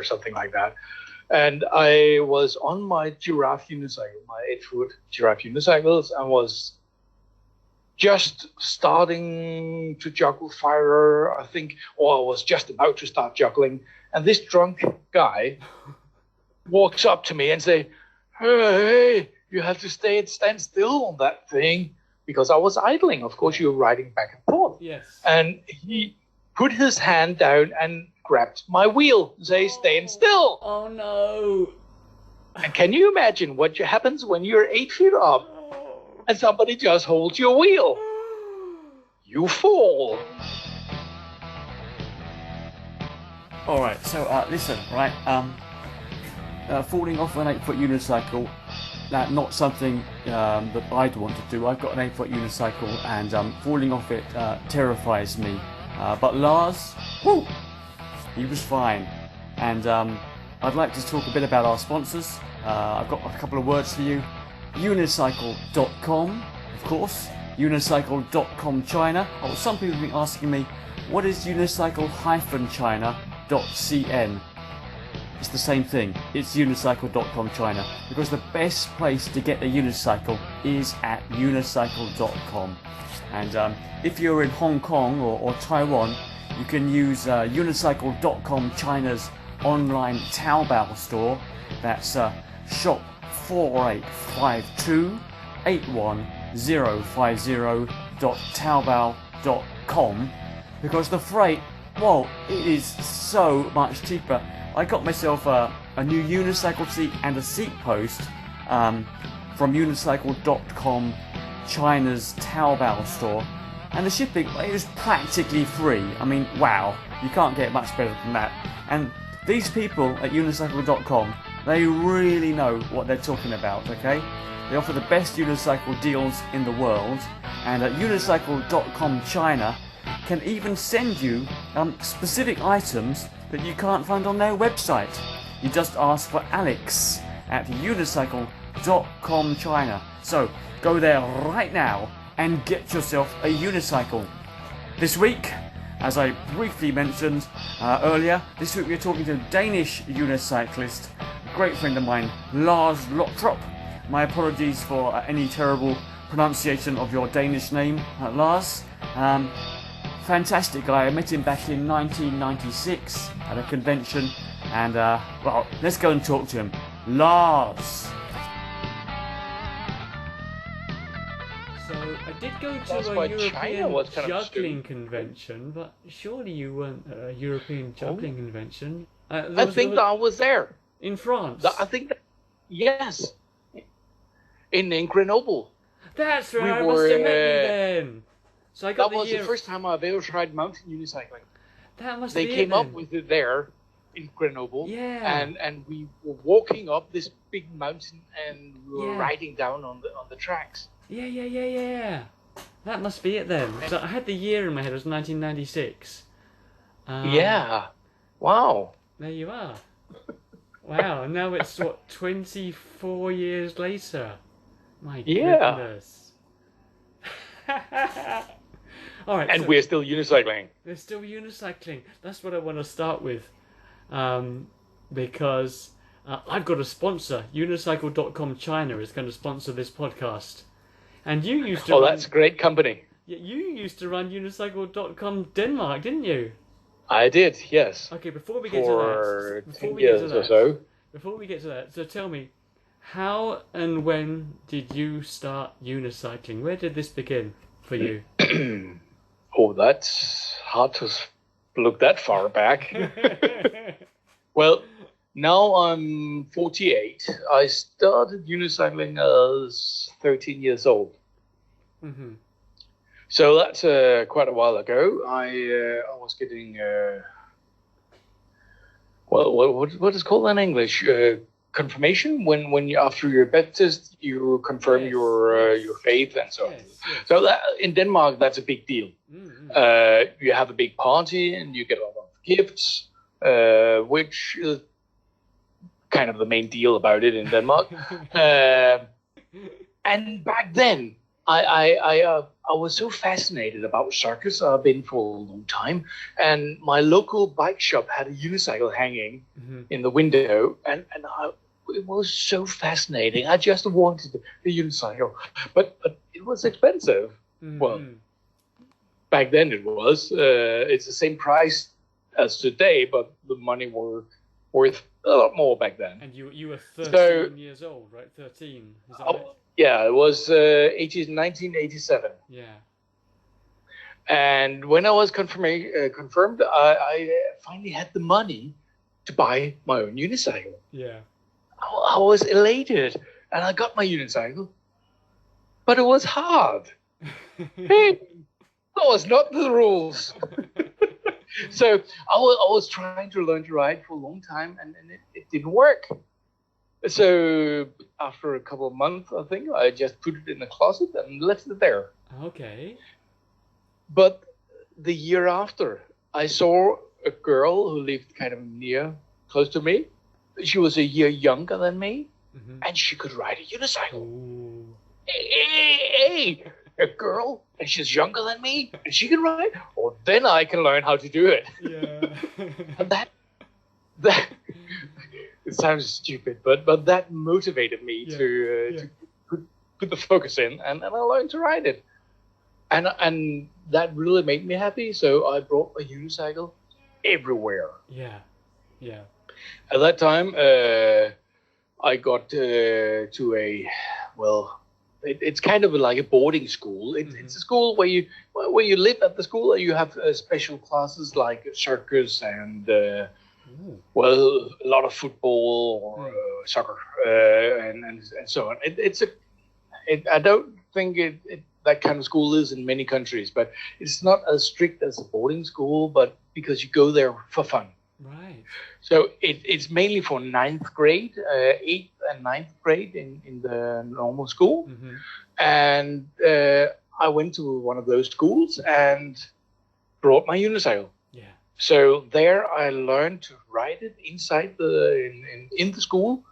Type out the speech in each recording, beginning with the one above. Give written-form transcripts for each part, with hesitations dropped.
or something like that. And I was on my giraffe unicycle, my 8-foot giraffe unicycles, and was just starting to juggle fire, I think, or I was just about to start juggling. And this drunk guy walks up to me and say, "Hey, you have to stand still on that thing," because I was idling. Of course, you were riding back and forth. Yes. And he put his hand down and grabbed my wheel and say, "Stand still." Oh no. And can you imagine what happens when you're 8 feet up and somebody just holds your wheel? You fall. All right, so listen, right? Falling off an 8-foot unicycle, not something that I'd want to do. I've got an 8-foot unicycle, and falling off it terrifies me. But Lars, whoo, he was fine. And I'd like to talk a bit about our sponsors. I've got a couple of words for you. Unicycle.com, of course. Unicycle.com China. Oh, some people have been asking me, what is unicycle-china.cn? It's the same thing. It's unicycle.com China, because the best place to get a unicycle is at unicycle.com. And if you're in Hong Kong or Taiwan, you can use unicycle.com China's online Taobao store. That's shop 4852811050.taobao.com, because the freight, well, it is so much cheaper. I got myself a new unicycle seat and a seat post from unicycle.com China's Taobao store, and the shipping, it was practically free. I mean, wow, you can't get much better than that. And these people at unicycle.com, they really know what they're talking about, okay? They offer the best unicycle deals in the world, and at unicycle.com China can even send you specific items that you can't find on their website. You just ask for Alex at unicycle.com China. So go there right now and get yourself a unicycle. This week, as I briefly mentioned earlier, this week we're talking to a Danish unicyclist, a great friend of mine, Lars Lottrup. My apologies for any terrible pronunciation of your Danish name, Lars. Fantastic guy. I met him back in 1996 at a convention, and well, let's go and talk to him. Lars. So I did go to a European juggling convention, but surely you weren't at a European juggling convention. I think I was there. In France? I think that, yes. In Grenoble. That's right, I must have met you then. So I got that was the first time I've ever tried mountain unicycling. That must be it. They came up with it there in Grenoble. Yeah. And we were walking up this big mountain, and we were riding down on the tracks. Yeah. That must be it then. So I had the year in my head, it was 1996. Yeah. Wow. There you are. Wow, now it's, what, 24 years later? My goodness. All right, and we're still unicycling. We're still unicycling. That's what I want to start with. Because I've got a sponsor. Unicycle.com China is going to sponsor this podcast. And you used to that's a great company. You used to run unicycle.com Denmark, didn't you? I did, yes. Okay, before we get to that... For 10 years or so. Before we get to that, so tell me, how and when did you start unicycling? Where did this begin for you? Oh, that's hard to look that far back. Well, now I'm 48. I started unicycling as 13 years old. Mm-hmm. So that's quite a while ago. I was getting what is called in English confirmation when you, after your Baptist, you confirm your faith and so on. Yes. So that, in Denmark, that's a big deal. Mm-hmm. You have a big party and you get a lot of gifts, which is kind of the main deal about it in Denmark. And back then, I was so fascinated about circus. I've been for a long time, and my local bike shop had a unicycle hanging in the window, and it was so fascinating. I just wanted the unicycle, but it was expensive. Well, back then it was. It's the same price as today, but the money were worth a lot more back then. And you were 13 years old, right? 13. Is that right? Yeah, it was 1987. Yeah. And when I was confirmed, I finally had the money to buy my own unicycle. Yeah. I was elated, and I got my unicycle, but it was hard. Hey, that was not the rules. So I was trying to learn to ride for a long time, and it didn't work. So after a couple of months, I think, I just put it in the closet and left it there. Okay. But the year after, I saw a girl who lived kind of close to me. She was a year younger than me, and she could ride a unicycle. Ooh. Hey, a girl, and she's younger than me, and she can ride? Oh, then I can learn how to do it. Yeah. And that it sounds stupid, but that motivated me to put the focus in, and I learned to ride it. And that really made me happy, so I brought a unicycle everywhere. Yeah, yeah. At that time, I got to it's kind of like a boarding school. It's a school where you live at the school, and you have special classes like circus and a lot of football or soccer and so on. I don't think that kind of school is in many countries, but it's not as strict as a boarding school, but because you go there for fun. Right. So it's mainly for 9th grade, 8th and 9th grade in the normal school. And I went to one of those schools and brought my unicycle. Yeah. So there I learned to ride it inside in the school,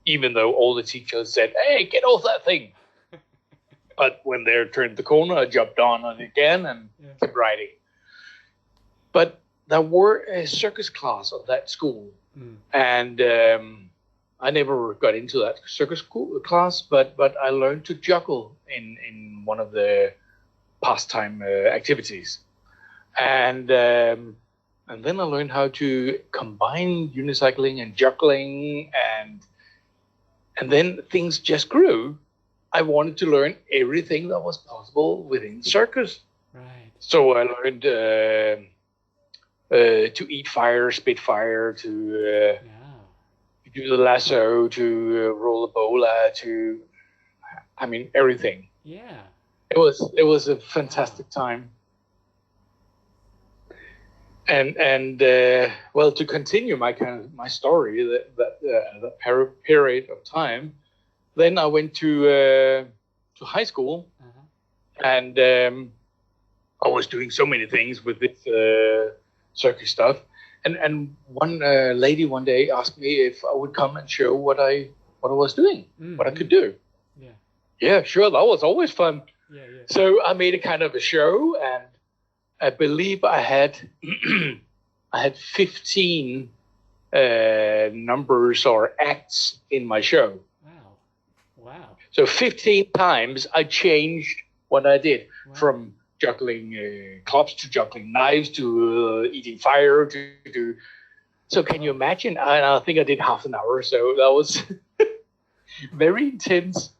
even though all the teachers said, "Hey, get off that thing." But when they turned the corner, I jumped on it again and kept riding. But there were a circus class of that school, and I never got into that circus class, but I learned to juggle in one of the pastime activities, and then I learned how to combine unicycling and juggling, and then things just grew. I wanted to learn everything that was possible within circus. Right. So I learned to eat fire, spit fire, to do the lasso, to roll the bola, everything. Yeah. It was a fantastic time. And to continue my story, that period of time, then I went to high school, and I was doing so many things with this circus stuff, and one lady one day asked me if I would come and show what I was doing, what I could do. Yeah, sure, that was always fun. So I made a kind of a show, and I believe I had 15 numbers or acts in my show. Wow. So 15 times I changed what I did, from juggling clubs to juggling knives to eating fire to. So can you imagine? I think I did half an hour, so that was very intense,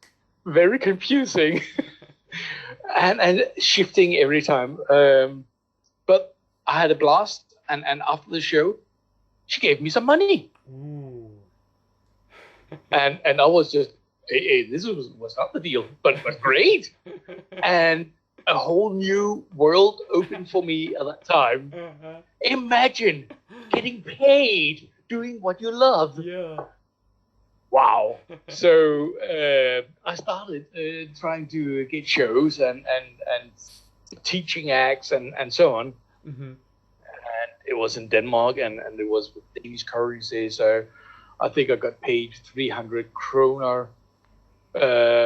very confusing, and shifting every time. But I had a blast, and after the show, she gave me some money. Ooh. and I was just, hey, this was not the deal, but great. And a whole new world opened for me at that time. Imagine getting paid doing what you love. Yeah. Wow. So I started trying to get shows and teaching acts and so on. And it was in Denmark, and it was with Danish currency. So I think I got paid 300 kroner,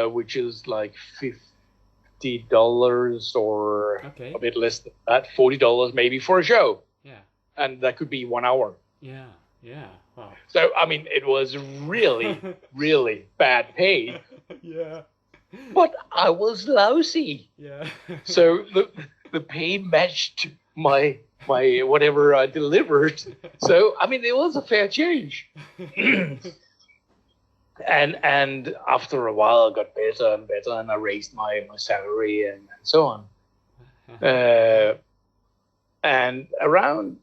which is like or Okay. a bit less than that, $40 maybe for a show. Yeah. And that could be 1 hour. Yeah. Yeah. Wow. So, I mean, it was really, really bad pay. Yeah. But I was lousy. Yeah. So the pay matched my whatever I delivered. So, I mean, it was a fair change. And after a while, I got better and better, and I raised my salary and so on. And around,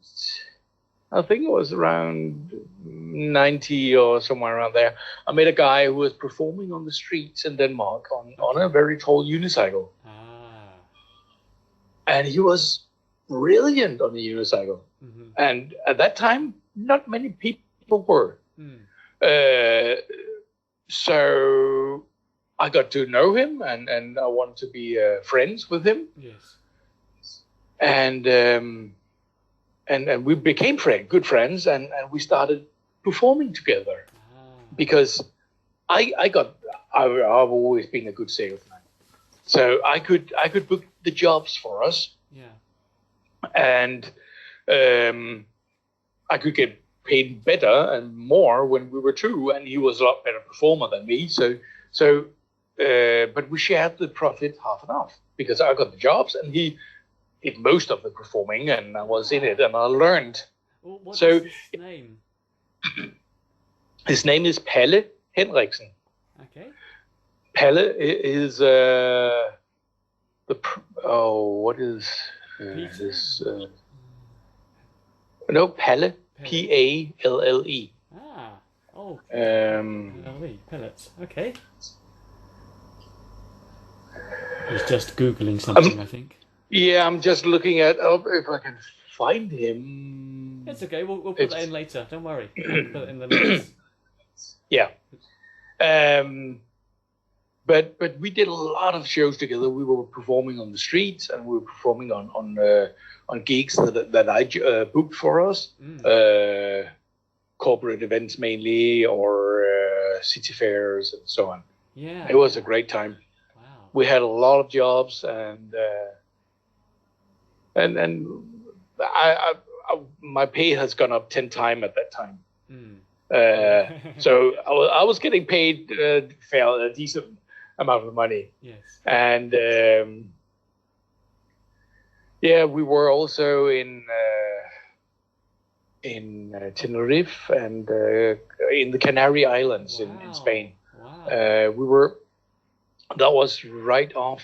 I think it was around 90 or somewhere around there, I met a guy who was performing on the streets in Denmark on a very tall unicycle. Ah. And he was brilliant on the unicycle. Mm-hmm. And at that time, not many people were. So I got to know him, and I wanted to be friends with him. Yes. And we became good friends, and we started performing together. Because I've always been a good salesman, so I could book the jobs for us. Yeah. And I could get paid better and more when we were two, and he was a lot better performer than me. So but we shared the profit half and half, because I got the jobs and he did most of the performing, and I was in it and I learned. Well, what's his name? His name is Palle Henriksen. Okay. Palle is what is his? No, Palle. Palle. Ah. Oh. Pellets. Okay. He's just Googling something, I think. Yeah, I'm just looking at if I can find him. It's okay. We'll put that in later. Don't worry. We'll put it in the notes. Yeah. But we did a lot of shows together. We were performing on the streets, and we were performing on gigs that I booked for us. Corporate events mainly, or city fairs and so on. Yeah. It was a great time. Wow. We had a lot of jobs, and my pay has gone up 10 times at that time. So I was getting paid a decent amount of money. Yes. And we were also in Tenerife and in the Canary Islands in Spain. Wow. That was right off.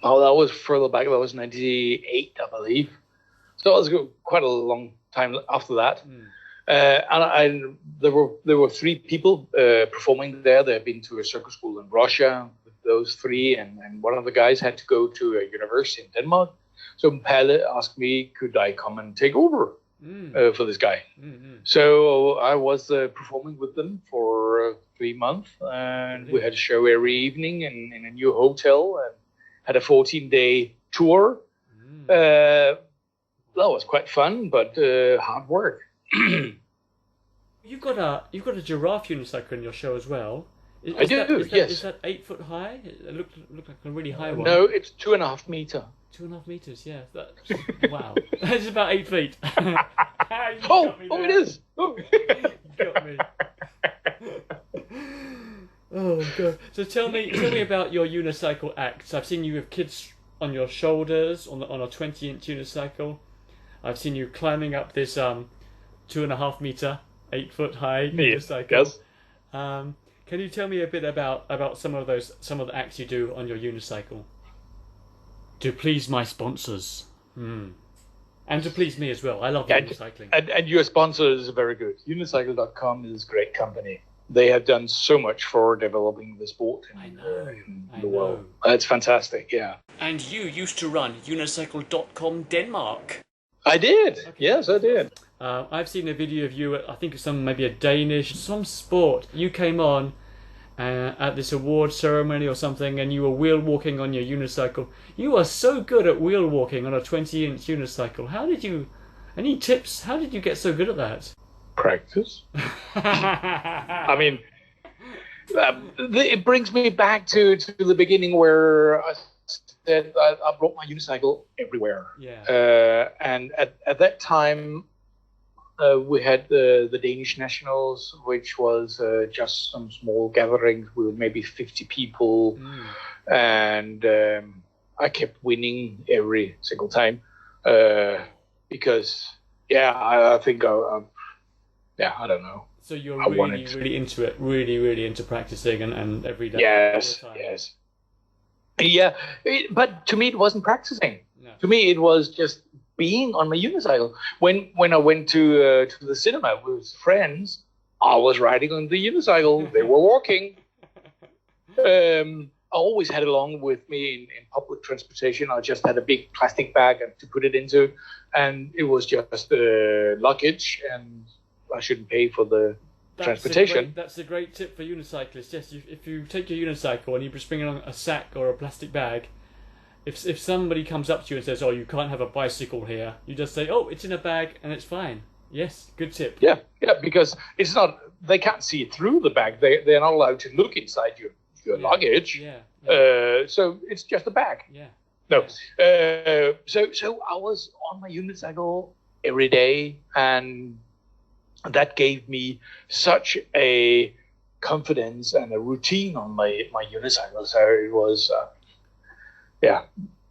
Oh, that was further back. That was 98, I believe. So it was quite a long time after that. And there were 3 people performing there. They had been to a circus school in Russia with those 3, and one of the guys had to go to a university in Denmark. So Palle asked me, could I come and take over for this guy? So I was performing with them for 3 months, and we had a show every evening in a new hotel, and had a 14-day tour. That was quite fun, but hard work. You've got a giraffe unicycle in your show as well. I do. Yes. Is that 8 foot high? It looked like a really high one. No, it's 2.5 meters. 2.5 meters. Yeah. Wow. That's about 8 feet. It is. Oh. You got me. Oh god. So tell me about your unicycle acts. I've seen you with kids on your shoulders on a 20-inch unicycle. I've seen you climbing up this 2.5 meter, 8 foot high unicycle. Yes. Can you tell me a bit about some of the acts you do on your unicycle? To please my sponsors. And to please me as well. I love unicycling. And your sponsor is very good. Unicycle.com is a great company. They have done so much for developing the sport in the world. It's fantastic, yeah. And you used to run Unicycle.com Denmark. I did. Okay. Yes, I did. I've seen a video of you at, I think it's maybe a Danish, some sport. You came on at this award ceremony or something, and you were wheel walking on your unicycle. You are so good at wheel walking on a 20-inch unicycle. Any tips? How did you get so good at that? Practice. I mean, It brings me back to the beginning where I said I brought my unicycle everywhere. Yeah. And at that time, we had the Danish Nationals, which was just some small gatherings with maybe 50 people. And I kept winning every single time because, I think, I don't know. So you're really into it, really into practicing and every day. Yes. Yeah, but to me it wasn't practicing. No. To me it was just being on my unicycle. When I went to the cinema with friends, I was riding on the unicycle. They were walking. I always had along with me in public transportation. I just had a big plastic bag to put it into, and it was just luggage, and I shouldn't pay for the transportation. That's a great tip for unicyclists. Yes, if you take your unicycle and you just bring along a sack or a plastic bag, if somebody comes up to you and says, "Oh, you can't have a bicycle here," you just say, "Oh, it's in a bag and it's fine." Yes, good tip. Yeah, because it's not. They can't see it through the bag. They're not allowed to look inside your luggage. Yeah. So it's just a bag. Yeah. No. So I was on my unicycle every day, and that gave me such a confidence and a routine on my unicycle. So it was,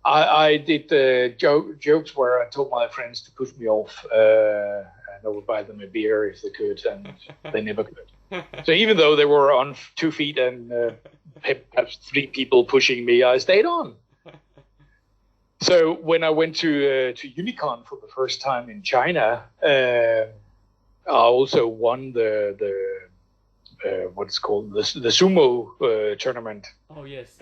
I did jokes where I told my friends to push me off, and I would buy them a beer if they could, and they never could. So even though they were on 2 feet and perhaps 3 people pushing me, I stayed on. So when I went to Unicon for the first time in China, I also won the what's called the sumo tournament. Oh yes.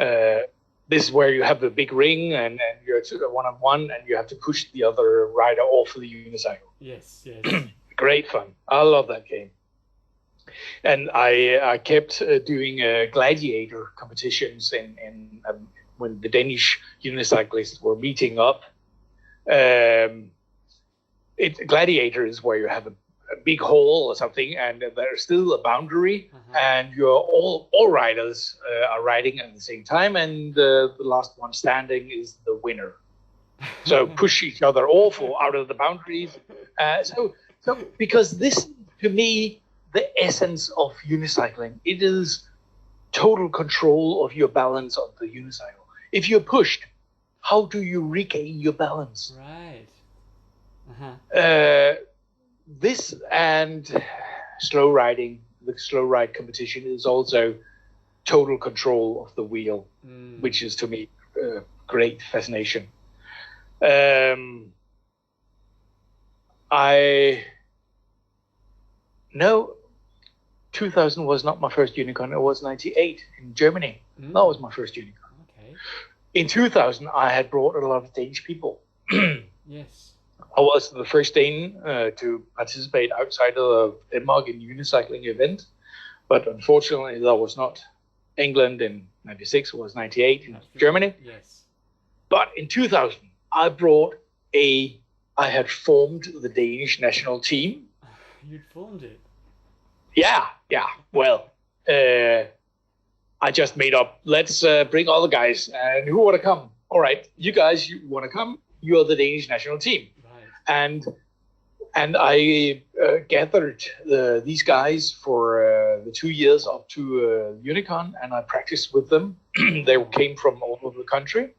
This is where you have the big ring and you're one-on-one and you have to push the other rider off of the unicycle. Yes. Great fun. I love that game. And I kept doing gladiator competitions in when the Danish unicyclists were meeting up. Gladiator is where you have a big hole or something, and there's still a boundary, and you're all riders are riding at the same time, and the last one standing is the winner. So push each other off or out of the boundaries. So because this, to me, the essence of unicycling, it is total control of your balance on the unicycle. If you're pushed, how do you regain your balance? Right. This and slow riding, the slow ride competition is also total control of the wheel, which is to me great fascination. I know 2000 was not my first Unicon. It was 98 in Germany. That was my first Unicon. Okay. In 2000, I had brought a lot of Danish people. Yes. I was the first Dane to participate outside of Denmark in unicycling event, but unfortunately that was not England in 96, it was 98 in Germany. Yes. But in 2000, I had formed the Danish national team. You'd formed it? Yeah. Well, I just made up, let's bring all the guys, and who want to come? All right, you guys, you want to come? You're the Danish national team. And I gathered these guys for the 2 years up to Unicon, and I practiced with them. They came from all over the country,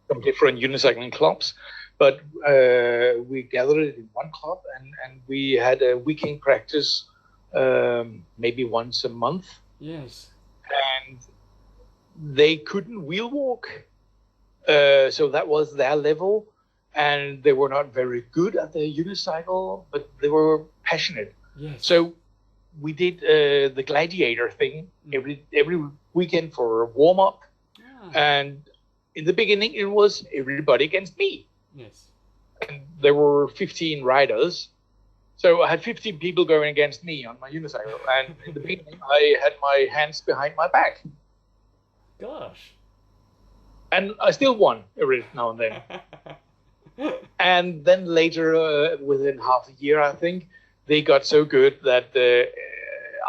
from different unicycling clubs. But we gathered it in one club, and we had a weekend practice maybe once a month. Yes. And they couldn't wheel walk, so that was their level. And they were not very good at the unicycle, but they were passionate. Yes. So we did the gladiator thing every weekend for a warm-up. And in the beginning, it was everybody against me. Yes. And there were 15 riders. So I had 15 people going against me on my unicycle. And in the beginning, I had my hands behind my back. Gosh. And I still won every now and then. And then later, within half a year, I think, they got so good that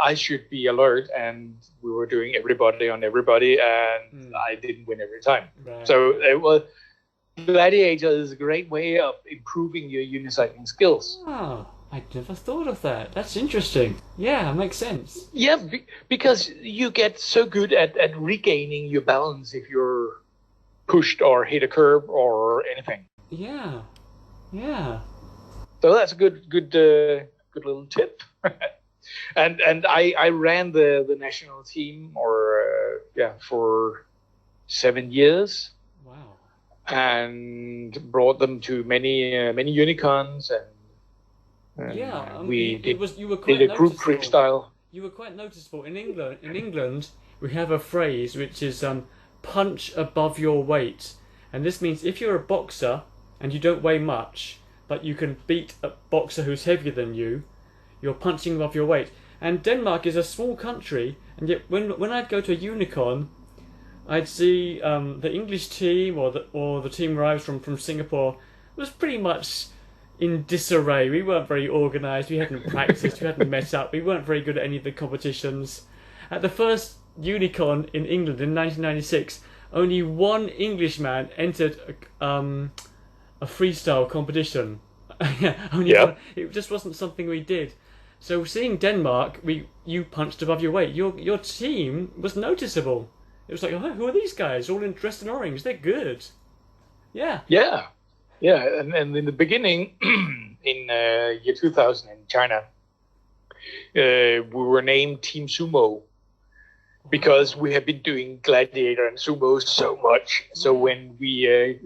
I should be alert, and we were doing everybody on everybody, and I didn't win every time. Right. So it was Gladiator is a great way of improving your unicycling skills. Oh, I never thought of that. That's interesting. Yeah, makes sense. Yeah, because you get so good at regaining your balance if you're pushed or hit a curb or anything. Yeah. So that's a good little tip. and I ran the national team for 7 years. Wow. And brought them to many unicons, and we did a group freestyle. You were quite noticeable in England. In England, we have a phrase which is punch above your weight, and this means if you're a boxer and you don't weigh much, but you can beat a boxer who's heavier than you, you're punching above your weight. And Denmark is a small country, and yet when I'd go to a unicon, I'd see the English team or the team where I was from Singapore was pretty much in disarray. We weren't very organised. We hadn't practiced. We hadn't met up. We weren't very good at any of the competitions. At the first Unicon in England in 1996, only one Englishman entered a freestyle competition. One. It just wasn't something we did. So seeing Denmark, you punched above your weight. Your team was noticeable. It was like, oh, who are these guys? All dressed in orange. They're good. Yeah. Yeah. And in the beginning, in year 2000 in China, we were named Team Sumo because we have been doing Gladiator and Sumo so much. So when the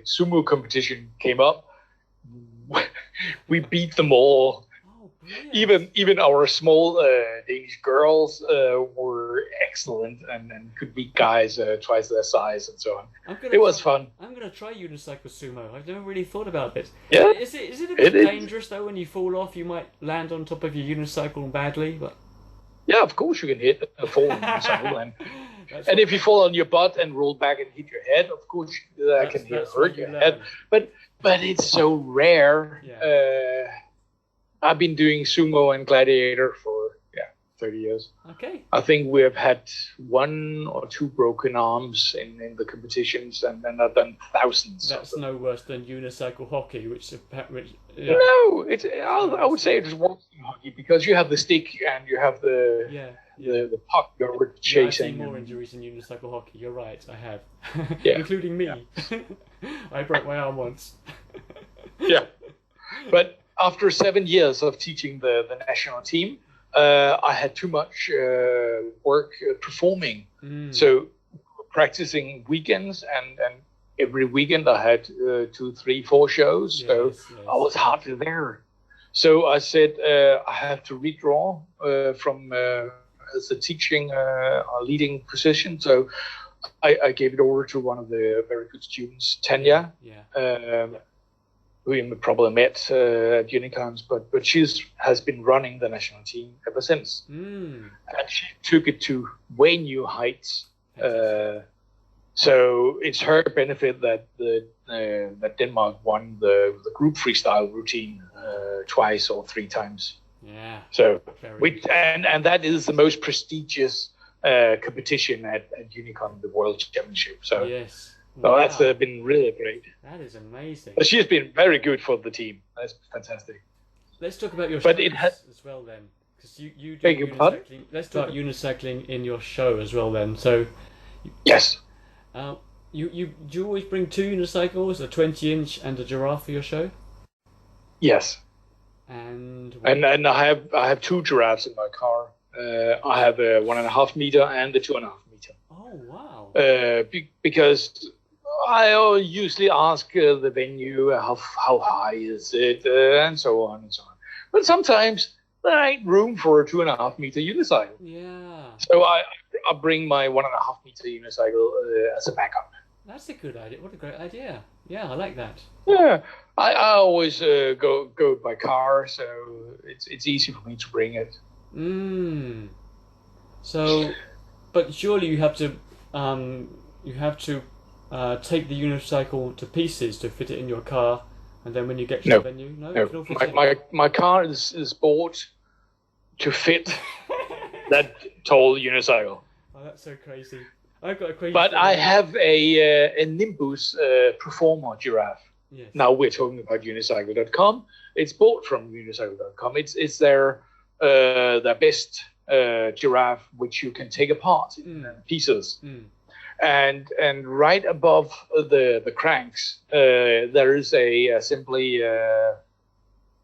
Sumo competition came up, we beat them all. Even our small Danish girls were excellent and could beat guys twice their size and so on. It was fun. I'm going to try unicycle sumo. I've never really thought about it. Yeah. Is it a bit dangerous though when you fall off? You might land on top of your unicycle badly. But yeah, of course you can hit a fall on your cycle and if you fall on your butt and roll back and hit your head, of course that can hurt your head. But it's so rare. Yeah. I've been doing sumo and gladiator for 30 years. Okay. I think we have had 1 or 2 broken arms in the competitions, and then I've done thousands. That's no worse than unicycle hockey, which no, I would say it's worse than hockey because you have the stick and you have the puck you're chasing. I've seen more injuries in unicycle hockey. You're right, I have, including me. Yeah. I broke my arm once. Yeah, but after 7 years of teaching the national team, I had too much work performing. So practicing weekends, and every weekend I had 2, 3, 4 shows. Yes, so I was hardly there. So I said I have to redraw from as a teaching leading position. So I gave it over to one of the very good students, Tanya. Who you probably met at Unicons, but she has been running the national team ever since. And she took it to way new heights. So it's her benefit that that Denmark won the group freestyle routine twice or 3 times. Yeah. So and that is the most prestigious competition at Unicon, the World Championship. So yes. So that's been really great. That is amazing. But she's been very good for the team. That's fantastic. Let's talk about your show as well then. Because you do unicycling. Let's talk about unicycling in your show as well then. So yes. You do you always bring 2 unicycles, a 20-inch and a giraffe for your show? Yes. And I have 2 giraffes in my car. I have a 1.5 meter and a 2.5 meter. Oh wow. Because I usually ask the venue how high is it and so on and so on. But sometimes there ain't room for a 2.5 meter unicycle. Yeah. So I bring my 1.5 meter unicycle as a backup. That's a good idea. What a great idea. Yeah, I like that. Yeah, I always go by car, so it's easy for me to bring it. So, but surely you have to take the unicycle to pieces to fit it in your car, and then when you get to the venue, my car is bought to fit that tall unicycle. Oh, that's so crazy. I've got a crazy. But I have a Nimbus Performer giraffe. Yes. Now we're talking about Unicycle.com. It's bought from Unicycle.com. It's their best giraffe, which you can take apart in pieces. And right above the cranks, there is a simply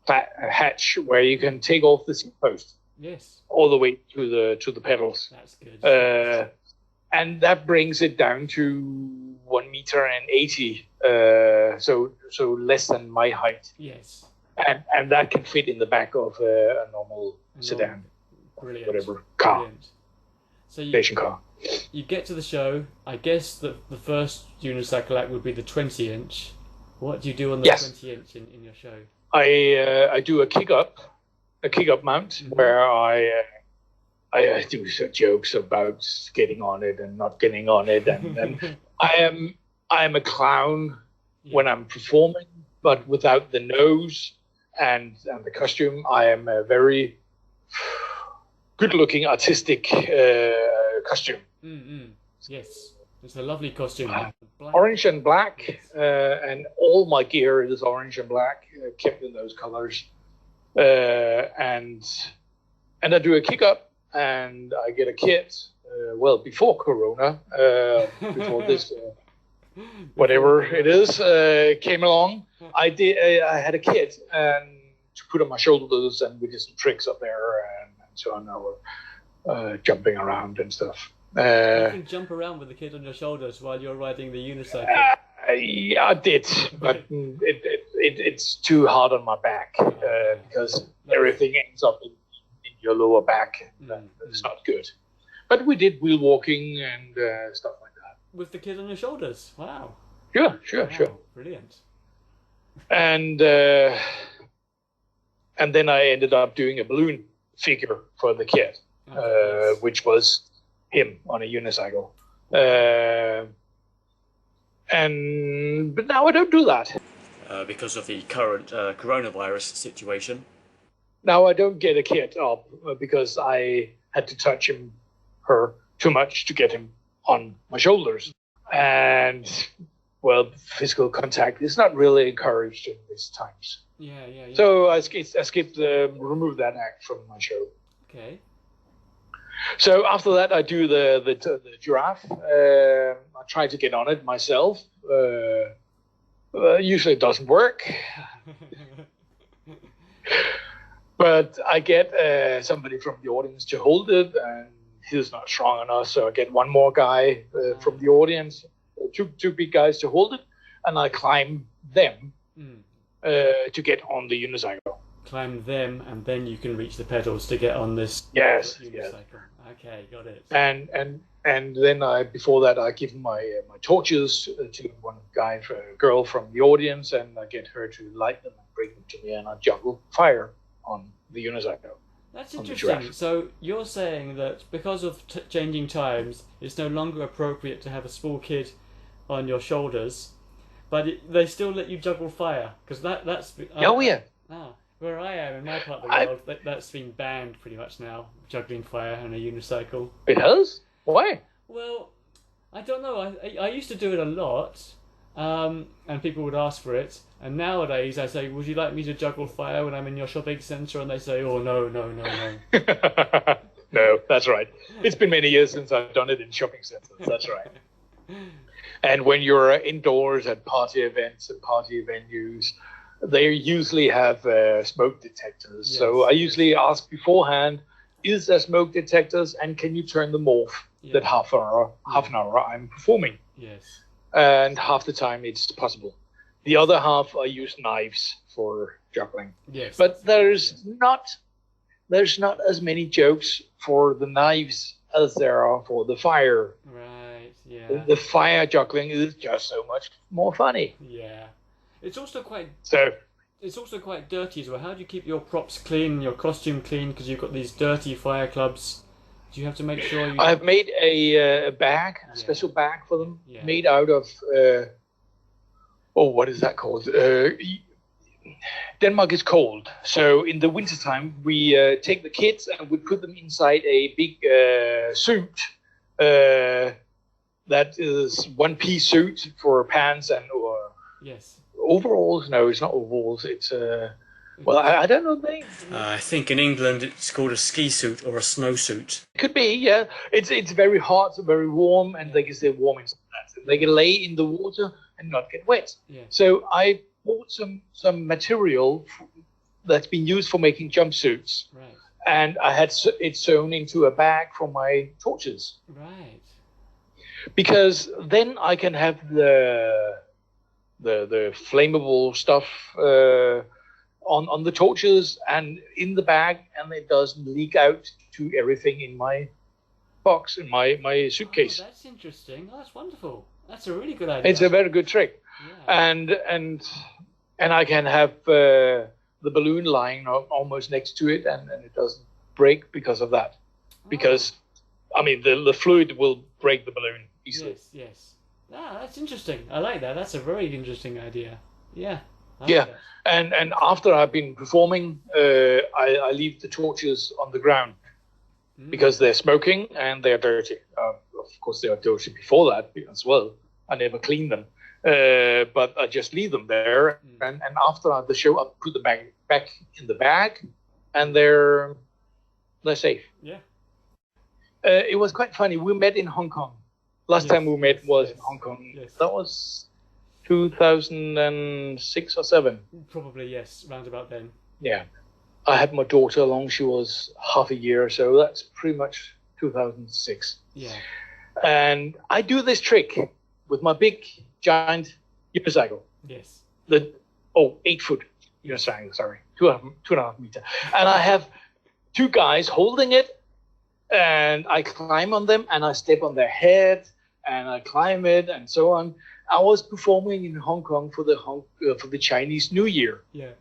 hatch where you can take off the seat post. Yes. All the way to the pedals. That's good. And that brings it down to 1.80 meters, so less than my height. Yes. And that can fit in the back of a normal sedan. Brilliant. Whatever car. Brilliant. So station car. You get to the show. I guess the first unicycle act would be the 20-inch. What do you do on the 20-inch in your show? I do a kick up mount where I do some jokes about getting on it and not getting on it, and I am a clown when I'm performing, but without the nose and the costume. I am a very good-looking artistic costume. Yes, it's a lovely costume. Orange and black, and all my gear is orange and black, kept in those colors. And I do a kick up, and I get a kit. Before Corona, before this, whatever it is, came along, I had a kit and to put on my shoulders, and we did some tricks up there and so on. I was jumping around and stuff. You can jump around with the kid on your shoulders while you're riding the unicycle. Yeah, I did, but it's too hard on my back because everything ends up in your lower back. It's not good. But we did wheel walking and stuff like that. With the kid on your shoulders? Wow. Sure. Brilliant. And then I ended up doing a balloon figure for the kid, which was him on a unicycle. But now I don't do that. Because of the current coronavirus situation. Now I don't get a kid up because I had to touch her too much to get him on my shoulders. And, physical contact is not really encouraged in these times. Yeah. So I skipped remove that act from my show. Okay. So after that, I do the giraffe. I try to get on it myself. Usually it doesn't work. But I get somebody from the audience to hold it, and he's not strong enough, so I get one more guy from the audience, two big guys to hold it, and I climb them to get on the unicycle. Climb them, and then you can reach the pedals to get on this unicycle. Yes. Okay, got it. And then before that I give my torches to one girl from the audience, and I get her to light them and bring them to me, and I juggle fire on the unicycle. That's interesting. So you're saying that because of changing times, it's no longer appropriate to have a small kid on your shoulders, but they still let you juggle fire, because that's. Where I am in my part of the world, that's been banned pretty much now. Juggling fire on a unicycle. It has? Why? Well, I don't know. I used to do it a lot, and people would ask for it. And nowadays I say, would you like me to juggle fire when I'm in your shopping centre? And they say, oh, no. No, that's right. It's been many years since I've done it in shopping centres. That's right. And when you're indoors at party events and party venues, they usually have smoke detectors. Yes. So I usually ask beforehand, is there smoke detectors, and can you turn them off that half an hour I'm performing? Yes. And half the time it's possible. The other half I use knives for juggling. Yes. But there's not as many jokes for the knives as there are for the fire. Right, yeah. The fire juggling is just so much more funny. Yeah. It's also quite dirty as well. How do you keep your props clean, your costume clean, because you've got these dirty fire clubs? Do you have to make sure you... I've made a bag, a special bag for them, made out of... what is that called? Denmark is cold, so in the wintertime we take the kids and we put them inside a big suit that is one-piece suit for pants and yes. overalls. No, it's not overalls. It's well, I don't know the name. I think in England it's called a ski suit or a snowsuit. Could be, yeah. It's very hot, very warm, and they can stay warm inside that. They can lay in the water and not get wet. Yeah. So I bought some material that's been used for making jumpsuits, Right. and I had it sewn into a bag for my torches. Right. Because then I can have the flammable stuff on the torches and in the bag, and it doesn't leak out to everything in my box, in my suitcase. Oh, that's interesting. Oh, that's wonderful. That's a really good idea. It's a very good trick. Yeah. And I can have the balloon lying almost next to it, and it doesn't break because of that. Because, I mean, the fluid will break the balloon easily. Yes, yes. Ah, that's interesting. I like that. That's a very interesting idea. Yeah. Yeah, and after I've been performing, I leave the torches on the ground because they're smoking and they're dirty. Of course, they are dirty before that as well. I never clean them, but I just leave them there. And after the show, I put them back in the bag, and they're safe. Yeah. It was quite funny. We met in Hong Kong. Last time we met was in Hong Kong. Yes. That was 2006 or 7. Probably, yes, round about then. Yeah. I had my daughter along. She was half a year, so that's pretty much 2006. Yeah. And I do this trick with my big, giant unicycle. Yes. 8-foot unicycle, sorry. 2.5 meter. And I have 2 guys holding it, and I climb on them, and I step on their head, and I climb it, and so on. I was performing in Hong Kong for the Chinese New Year. Yeah.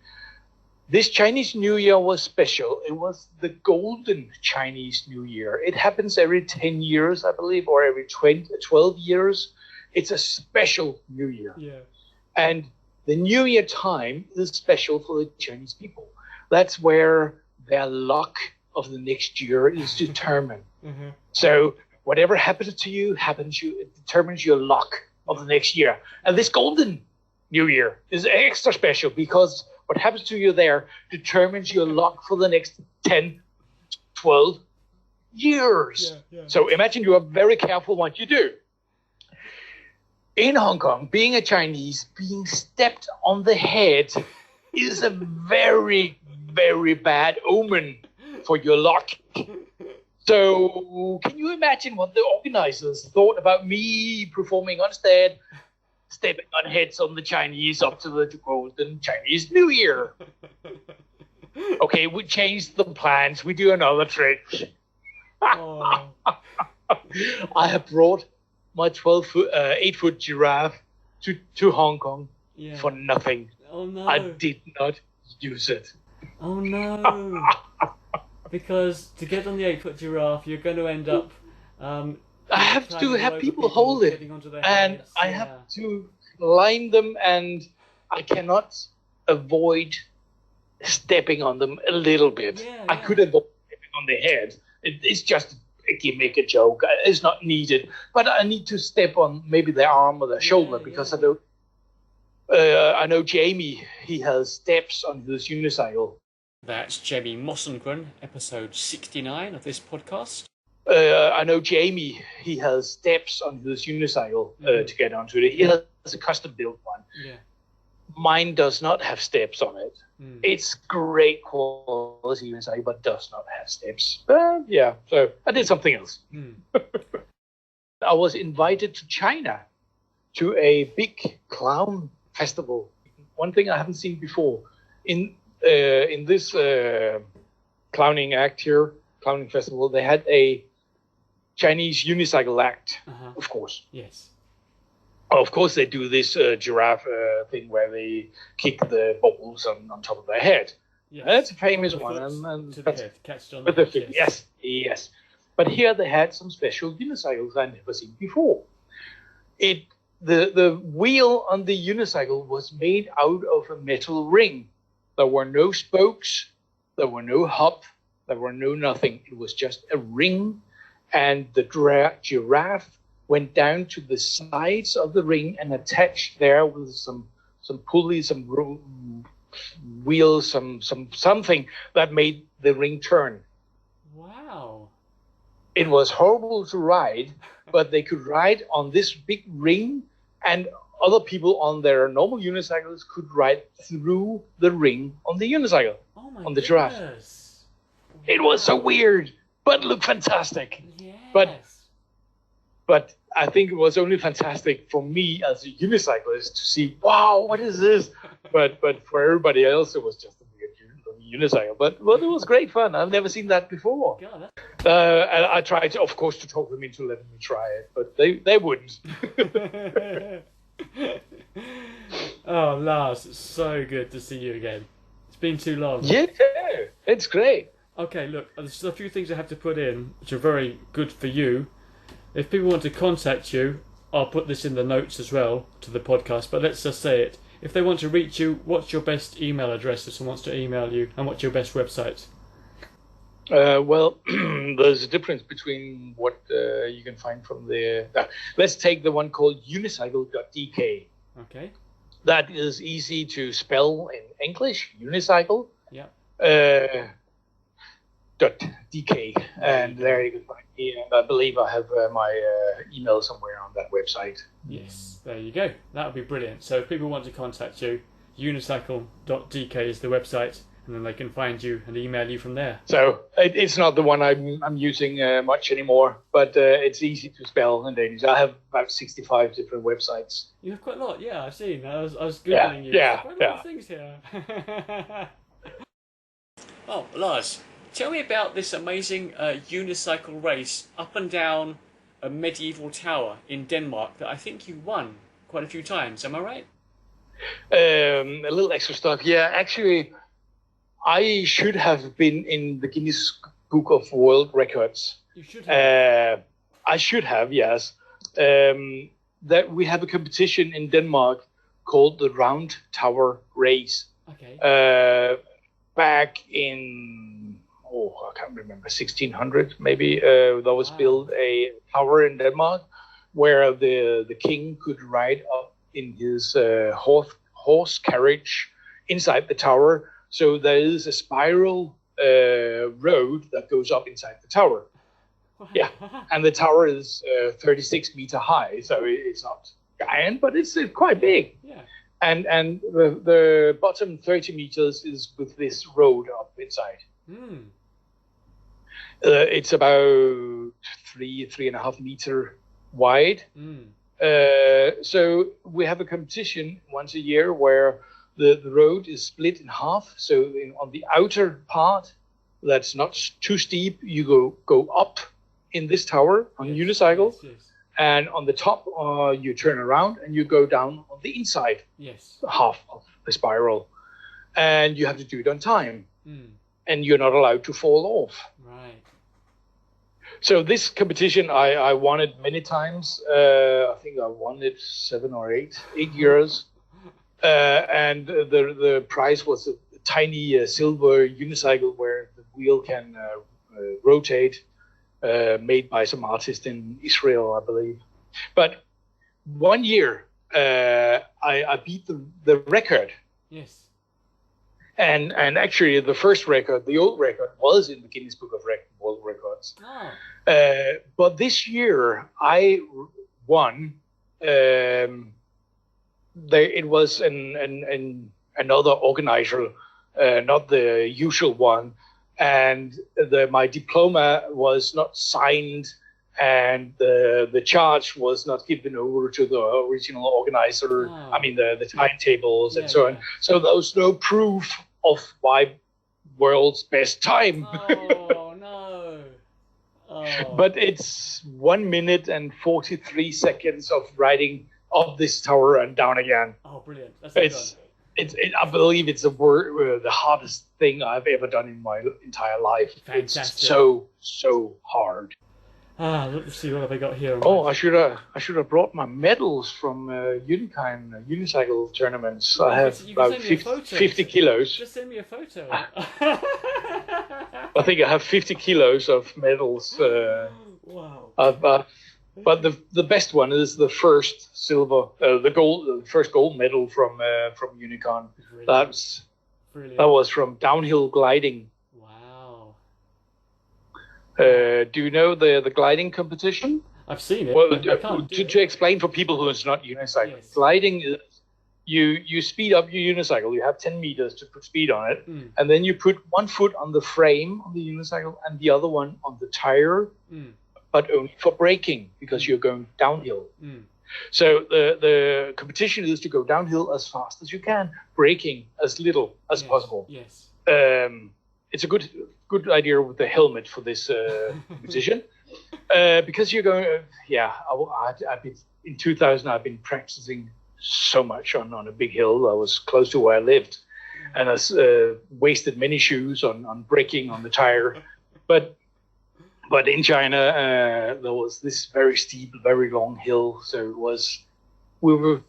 This Chinese New Year was special. It was the golden Chinese New Year. It happens every 10 years, I believe, or every 12 years. It's a special New Year. Yeah. And the New Year time is special for the Chinese people. That's where their luck of the next year is determined. Mm-hmm. So whatever happens to you, it determines your luck of the next year. And this golden New Year is extra special because what happens to you there determines your luck for the next 10, 12 years. Yeah. So imagine you are very careful what you do. In Hong Kong, being a Chinese, being stepped on the head is a very, very bad omen for your luck. So, can you imagine what the organizers thought about me performing on stage, stepping on heads on the Chinese up to the golden Chinese New Year? Okay, we changed the plans. We do another trick. Oh. I have brought my 8-foot giraffe to Hong Kong for nothing. Oh no! I did not use it. Oh no! Because to get on the 8-foot giraffe, you're going to end up. I have to have people hold it, and heads. I have to line them, and I cannot avoid stepping on them a little bit. Yeah, I could avoid stepping on their head. It's just a gimmick, a joke. It's not needed, but I need to step on maybe their arm or their shoulder because I don't. I know Jamie. He has steps on his unicycle. That's Jamie Mossengren, episode 69 of this podcast. I know Jamie. He has steps on his unicycle to get onto it. He has a custom-built one. Yeah. Mine does not have steps on it. It's great quality unicycle, but does not have steps. Yeah, so I did something else. I was invited to China to a big clown festival. One thing I haven't seen before in this clowning festival, they had a Chinese unicycle act, of course. Yes. Of course, they do this giraffe thing where they kick the balls on top of their head. Yes. That's a famous one. And to the head, catched on with the the head, feet. Yes. But here they had some special unicycles I'd never seen before. It the wheel on the unicycle was made out of a metal ring. There were no spokes, there were no hub, there were no nothing. It was just a ring, and the giraffe went down to the sides of the ring and attached there with some pulleys, some wheels, something that made the ring turn. Wow. It was horrible to ride, but they could ride on this big ring, and other people on their normal unicycles could ride through the ring on the unicycle, on the giraffe. It was so weird, but looked fantastic. Yes. But I think it was only fantastic for me as a unicyclist to see, wow, what is this? But for everybody else, it was just a weird unicycle. But it was great fun. I've never seen that before. And I tried, of course, to talk them into letting me try it, but they wouldn't. Oh, Lars, it's so good to see you again. It's been too long. Yeah, it's great. Okay, look, there's a few things I have to put in, which are very good for you. If people want to contact you, I'll put this in the notes as well to the podcast, but let's just say it. If they want to reach you, what's your best email address if someone wants to email you, and what's your best website? Well, there's a difference between what you can find from the... let's take the one called unicycle.dk. Okay. That is easy to spell in English, unicycle. Yeah. .dk, and there you can find me. And I believe I have my email somewhere on that website. Yes, there you go. That would be brilliant. So if people want to contact you, unicycle.dk is the website, and then they can find you and email you from there. So it's not the one I'm using much anymore, but it's easy to spell in Danish. I have about 65 different websites. You have quite a lot, yeah. I've seen. I was googling you. Yeah, quite a lot of things here. Oh, Lars, tell me about this amazing unicycle race up and down a medieval tower in Denmark that I think you won quite a few times. Am I right? A little extra stuff. Yeah, actually, I should have been in the Guinness Book of World Records. You should have. I should have, yes. That we have a competition in Denmark called the Round Tower Race. Okay. Back in, I can't remember, 1600 maybe, there was built a tower in Denmark where the king could ride up in his horse carriage inside the tower. So there is a spiral road that goes up inside the tower. Yeah, and the tower is 36 meter high, so it's not giant, but it's quite big. Yeah. And the bottom 30 meters is with this road up inside. Mm. It's about 3.5 meter wide. Mm. So we have a competition once a year where the road is split in half. So on the outer part, that's not too steep, you go up in this tower on unicycle. Yes. And on the top, you turn around and you go down on the inside, half of the spiral. And you have to do it on time. Mm. And you're not allowed to fall off. Right. So this competition, I won it many times. I think I won it 7 or 8 years. And the prize was a tiny silver unicycle where the wheel can rotate. Made by some artist in Israel, I believe. But one year, I beat the record. Yes. And actually, the first record, the old record, was in the Guinness Book of World Records. Oh. But this year, I won. It was another organizer, not the usual one. And my diploma was not signed, and the charge was not given over to the original organizer. Oh. I mean, the timetables and so on. So there was no proof of my world's best time. Oh, no. Oh. But it's 1 minute and 43 seconds of riding up this tower and down again. Oh, brilliant. That's I believe it's the hardest thing I've ever done in my entire life. Fantastic. It's so hard. Let's see what have I got here. Oh, I should have brought my medals from unicycle tournaments. I have about 50 kilos. Just send me a photo. I think I have 50 kilos of medals. Wow. But the best one is the first first gold medal from Unicon. Brilliant. That was from downhill gliding. Wow. Do you know the gliding competition? I've seen it. Well, I can't to explain for people who is not unicycling, Yes. gliding is you speed up your unicycle. You have 10 meters to put speed on it, and then you put one foot on the frame of the unicycle and the other one on the tire, but only for braking because you're going downhill. So the competition is to go downhill as fast as you can, braking as little as possible. Yes. It's a good idea with the helmet for this competition, because you're going. I've been in 2000. I've been practicing so much on a big hill. I was close to where I lived, and I wasted many shoes on braking on the tire, but in China there was this very steep, very long hill, so we were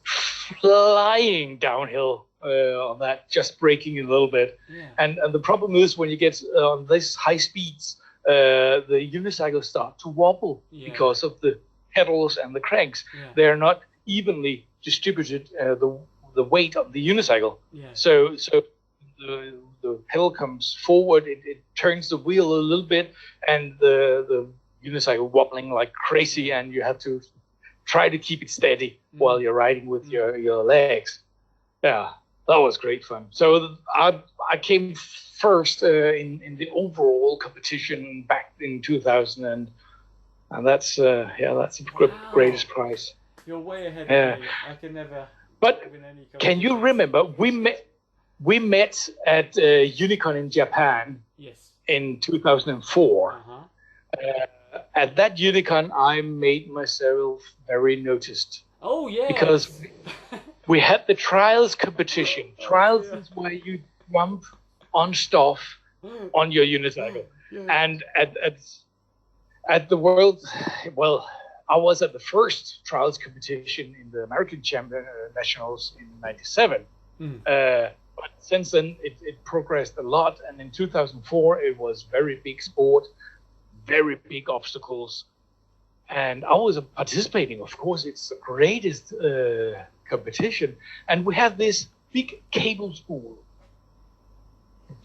flying downhill on that, just braking a little bit. And the problem is when you get on these high speeds, the unicycles start to wobble because of the pedals and the cranks. They're not evenly distributed, the weight of the unicycle. So the pedal comes forward, it turns the wheel a little bit, and the unicycle wobbling like crazy, and you have to try to keep it steady while you're riding with your legs. Yeah, that was great fun. So I came first in the overall competition back in 2000, and that's the greatest prize. You're way ahead of me. I can never. But can you remember we met at Unicon in Japan in 2004. At that Unicon, I made myself very noticed. Oh, yeah. Because we had the trials competition. Trials is where you jump on stuff on your unicycle. And at the world, well, I was at the first trials competition in the American Nationals in '97. But since then, it progressed a lot. And in 2004, it was very big sport, very big obstacles. And I was participating. Of course, it's the greatest competition. And we have this big cable spool,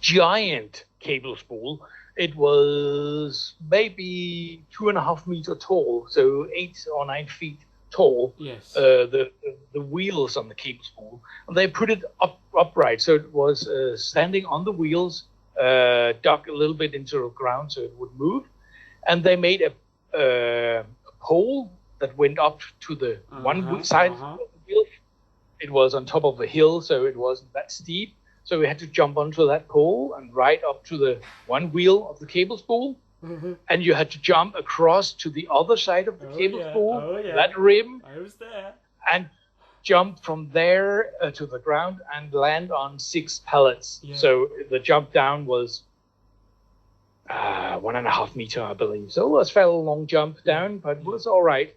giant cable spool. It was maybe 2.5 meters tall, so 8 or 9 feet tall. The wheels on the cable spool, and they put it upright, so it was standing on the wheels, dug a little bit into the ground so it would move, and they made a pole that went up to the one side of the wheel. It was on top of a hill, so it wasn't that steep. So we had to jump onto that pole and ride up to the one wheel of the cable spool. And you had to jump across to the other side of the cable spool, that rim. I was there. And jump from there to the ground and land on 6 pallets. So the jump down was 1.5 meters, I believe. So it was a fairly long jump down, but it was all right.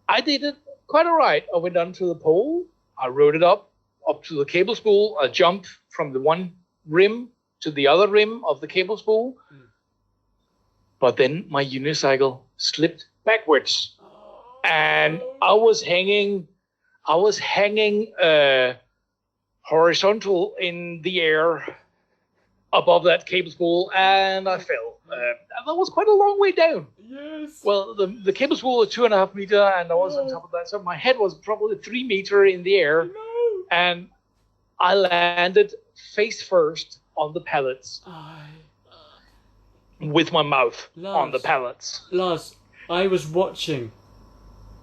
I did it quite all right. I went onto the pole. I rode it up to the cable spool. I jumped from the one rim to the other rim of the cable spool. But then my unicycle slipped backwards. And I was hanging horizontal in the air above that cable spool, and I fell. That was quite a long way down. Well, the cable spool was 2.5 meters, and I was on top of that, so my head was probably 3 meters in the air, and I landed face first on the pallets with my mouth on the pallets. Lars, I was watching.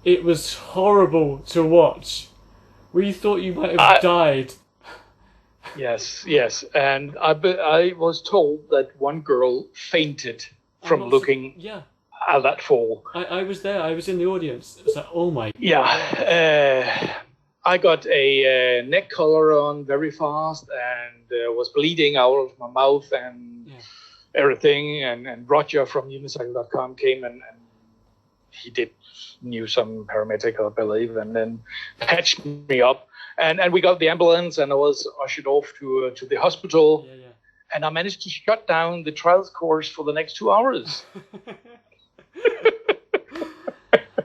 It was horrible to watch. We thought you might have died. Yes, and I was told that one girl fainted from looking at that fall. I was there. I was in the audience. It's like, oh my. I got a neck collar on very fast and was bleeding out of my mouth, and everything, and Roger from Unicycle.com came and he knew some paramedic, I believe, and then patched me up. And we got the ambulance, and I was ushered off to the hospital. Yeah. And I managed to shut down the trials course for the next 2 hours.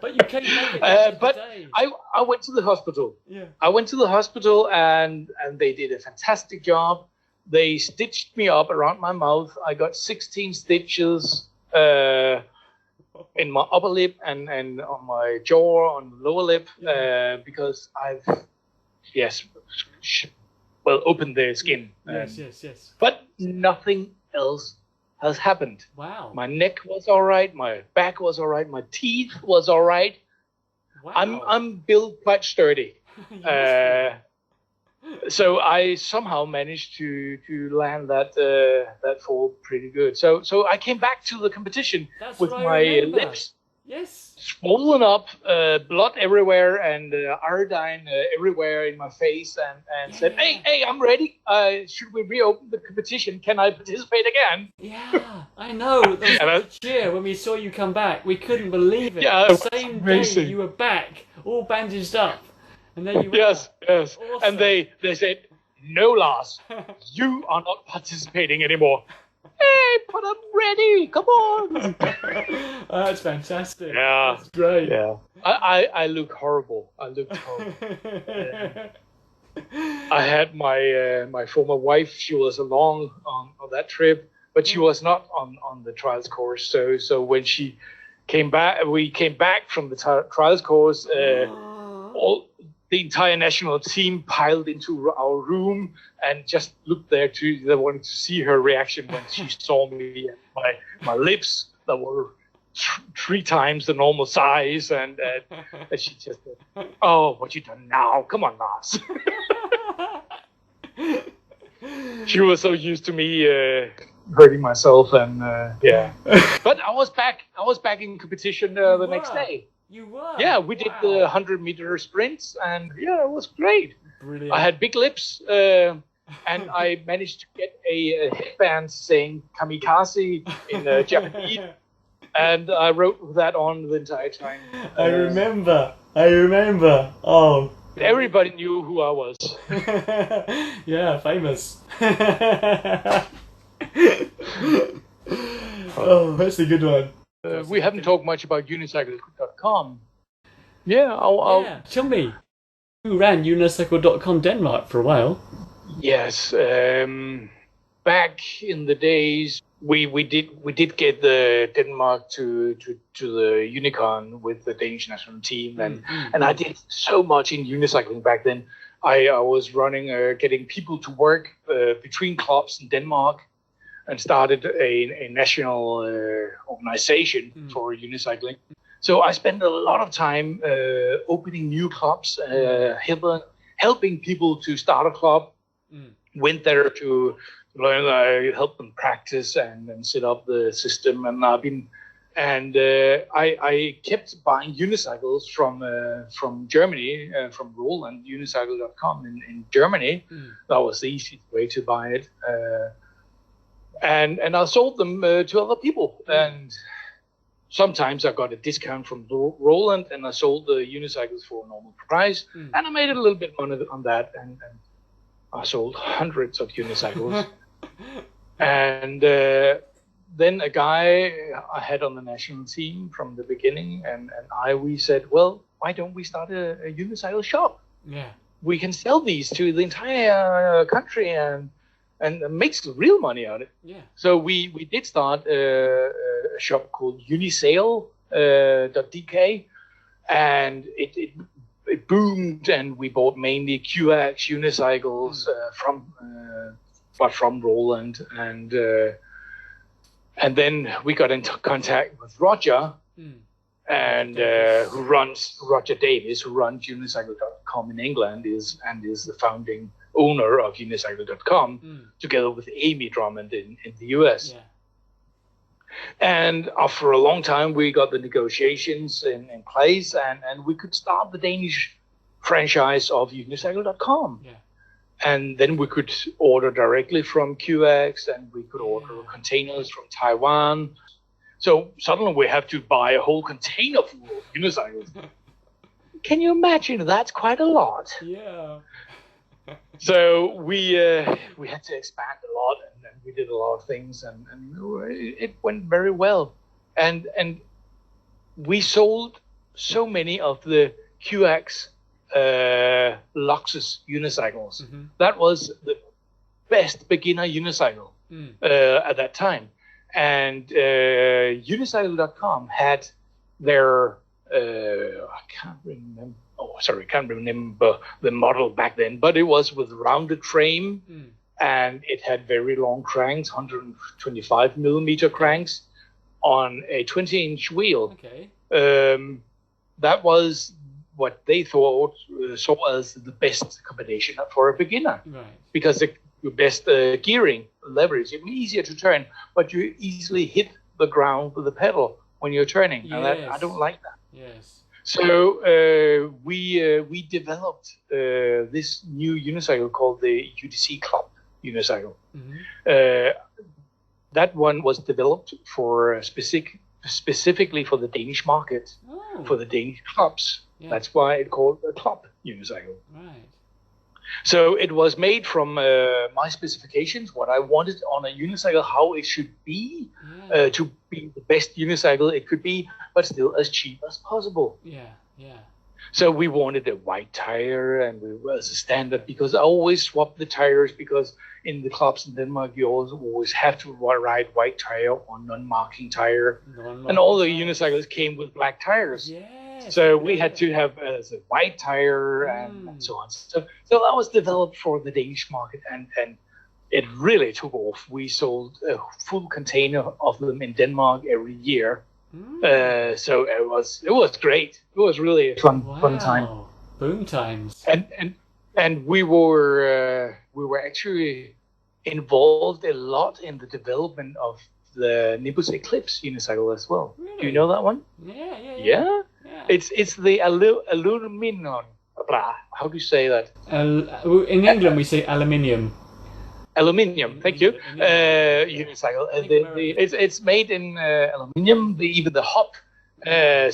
But you can't make it. But I went to the hospital. Yeah. I went to the hospital, and they did a fantastic job. They stitched me up around my mouth. I got 16 stitches in my upper lip and on my jaw, on the lower lip, because I've opened the skin. Yes. But nothing else has happened. Wow. My neck was all right. My back was all right. My teeth was all right. Wow. I'm built quite sturdy. So I somehow managed to land that fall pretty good. So I came back to the competition with my lips swollen up, blood everywhere, and iodine everywhere in my face, and said, "Hey, I'm ready. Should we reopen the competition? Can I participate again?" Yeah, I know. There was a cheer when we saw you come back. We couldn't believe it. Yeah, the same day you were back, all bandaged up, and then you were Yes. Awesome. And they said, "No, Lars, you are not participating anymore." Hey, but I'm ready. Come on. That's fantastic. Yeah. That's great. Yeah. I look horrible. I looked horrible. I had my former wife. She was along on that trip, but she was not on the trials course. So when she came back, we came back from the trials course. The entire national team piled into our room and just looked there they wanted to see her reaction when she saw me and my lips that were 3 times the normal size, and she just said, "Oh, what you done now? Come on, Lars." She was so used to me hurting myself, and but I was back in competition the next day. You were? Yeah, we did the 100-meter sprints, and it was great. Brilliant. I had big lips, and I managed to get a headband saying "kamikaze" in Japanese, and I wrote that on the entire time. I remember. Oh. Everybody knew who I was. Yeah, famous. Oh, that's a good one. We haven't talked much about Unicyclist.com. Yeah, tell me. You ran Unicycle.com Denmark for a while. Yes, back in the days, we did get the Denmark to the Unicorn with the Danish national team, and I did so much in unicycling back then. I was running, getting people to work between clubs in Denmark, and started a national organization for unicycling. So I spent a lot of time opening new clubs, helping people to start a club. Went there to learn. I helped them practice and set up the system. And I kept buying unicycles from Germany, from Roland, Unicycle.com in Germany. That was the easiest way to buy it. And I sold them to other people, and sometimes I got a discount from Roland, and I sold the unicycles for a normal price, and I made a little bit money on that, and I sold hundreds of unicycles. And then a guy I had on the national team from the beginning, and we said, well, why don't we start a unicycle shop? Yeah, we can sell these to the entire country and makes real money out of it. Yeah. So we did start a shop called Unisail.dk, and it boomed, and we bought mainly QX unicycles from Roland, and then we got into contact with Roger, and Roger Davis, who runs Unicycle.com in England, is the founding owner of Unicycle.com, together with Amy Drummond in the US. Yeah. And after a long time, we got the negotiations in place, and we could start the Danish franchise of Unicycle.com. Yeah. And then we could order directly from QX, and we could order containers from Taiwan. So suddenly we have to buy a whole container full of unicycles. Can you imagine? That's quite a lot. Yeah. So we had to expand a lot, and we did a lot of things, and it went very well. And we sold so many of the QX Luxus unicycles. Mm-hmm. That was the best beginner unicycle at that time. And Unicycle.com had their I can't remember the model back then, but it was with rounded frame, and it had very long cranks, 125 millimeter cranks on a 20-inch wheel. Okay. That was what they thought saw as the best combination for a beginner, right? Because the best gearing, leverage, it was easier to turn, but you easily hit the ground with the pedal when you're turning, and I don't like that. Yes. So we developed this new unicycle called the UDC Club unicycle. Mm-hmm. That one was developed for specifically for the Danish market, for the Danish clubs. Yeah. That's why it's called a club unicycle. Right. So it was made from my specifications, what I wanted on a unicycle, how it should be, to be the best unicycle it could be, but still as cheap as possible. Yeah, yeah. So we wanted a white tire, and as a standard, because I always swap the tires, because in the clubs in Denmark you always have to ride white tire or non-marking tire, and all the unicycles came with black tires. Yeah. So we had to have a white tire and so on. So that was developed for the Danish market, and it really took off. We sold a full container of them in Denmark every year. So it was great. It was really a fun time. Boom times. And we were actually involved a lot in the development of the Nimbus Eclipse unicycle as well. Really? Do you know that one? Yeah. It's the aluminum. How do you say that? In England we say aluminium. Aluminium. Thank you. Unicycle. It's made in aluminium. Even the hub.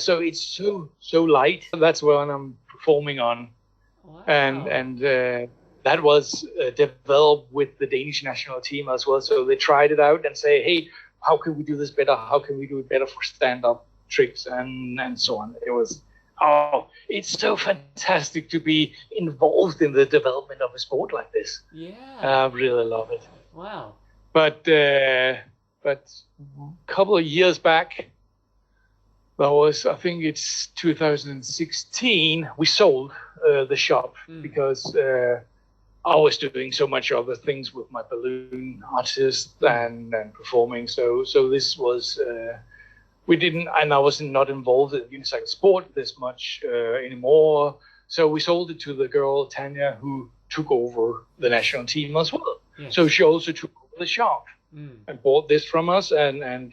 So it's so light. That's what I'm performing on. Wow. And that was developed with the Danish national team as well. So they tried it out and say, hey, how can we do this better? How can we do it better for stand-up tricks and so on? It was, it's so fantastic to be involved in the development of a sport like this. Yeah. I really love it. Wow. But a couple of years back, I think it's 2016, we sold the shop because I was doing so much other things with my balloon artist and performing. So this was, I was not involved in unicycle sport this much anymore. So we sold it to the girl, Tanya, who took over the national team as well. Yes. So she also took over the shop and bought this from us and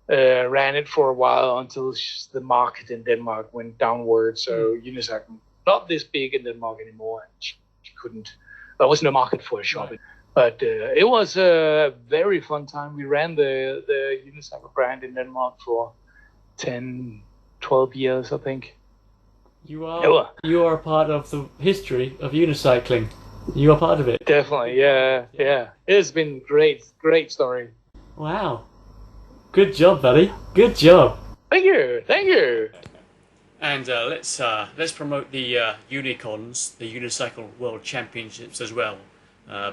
ran it for a while until the market in Denmark went downward. So unicycle not this big in Denmark anymore, and she couldn't. There was no market for a shop. Right. But it was a very fun time. We ran the unicycle brand in Denmark for 10, 12 years, I think. You are part of the history of unicycling. You are part of it. Definitely, yeah. It's been great story. Wow. Good job, buddy. Good job. Thank you. And let's promote the Unicons, the Unicycle World Championships as well,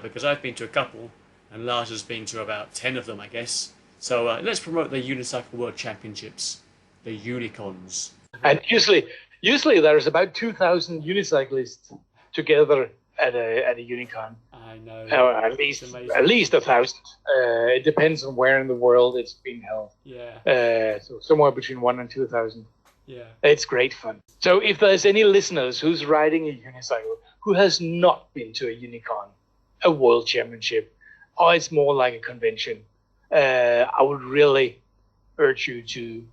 because I've been to a couple, and Lars has been to about 10 of them, I guess. So let's promote the Unicycle World Championships, the Unicons. And usually there's about 2,000 unicyclists together at a Unicon. I know. At least 1,000. It depends on where in the world it's being held. Yeah. So somewhere between 1,000 and 2,000. Yeah. It's great fun. So if there's any listeners who's riding a unicycle who has not been to a Unicon, a world championship, or it's more like a convention, I would really urge you to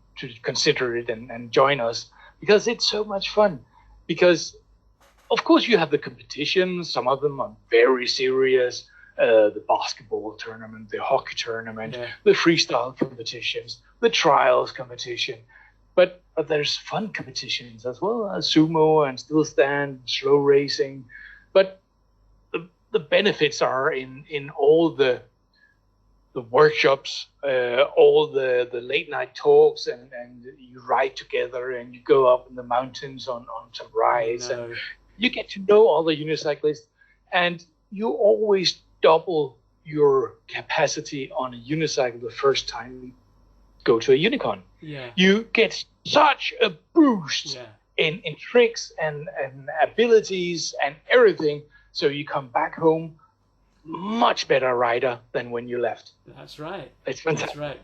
consider it and join us, because it's so much fun. Because of course, you have the competitions. Some of them are very serious. The basketball tournament, the hockey tournament, the freestyle competitions, the trials competition. But there's fun competitions as well, sumo and still stand, slow racing. But the benefits are in all the workshops, all the late night talks, and you ride together and you go up in the mountains on some rides, and you get to know all the unicyclists, and you always double your capacity on a unicycle the first time you go to a Unicon. Yeah. You get such a boost in tricks and abilities and everything, so you come back home much better rider than when you left. That's right. It's fantastic. That's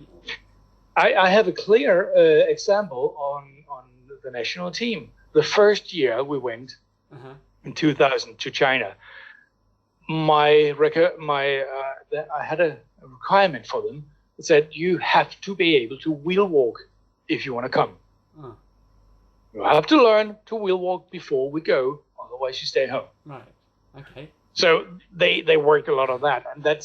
right. I have a clear example on the national team. The first year we went in 2000 to China, I had a requirement for them. It said you have to be able to wheel walk if you want to come. You have to learn to wheel walk before we go, otherwise you stay home. Right. Okay. So they worked a lot on that, and that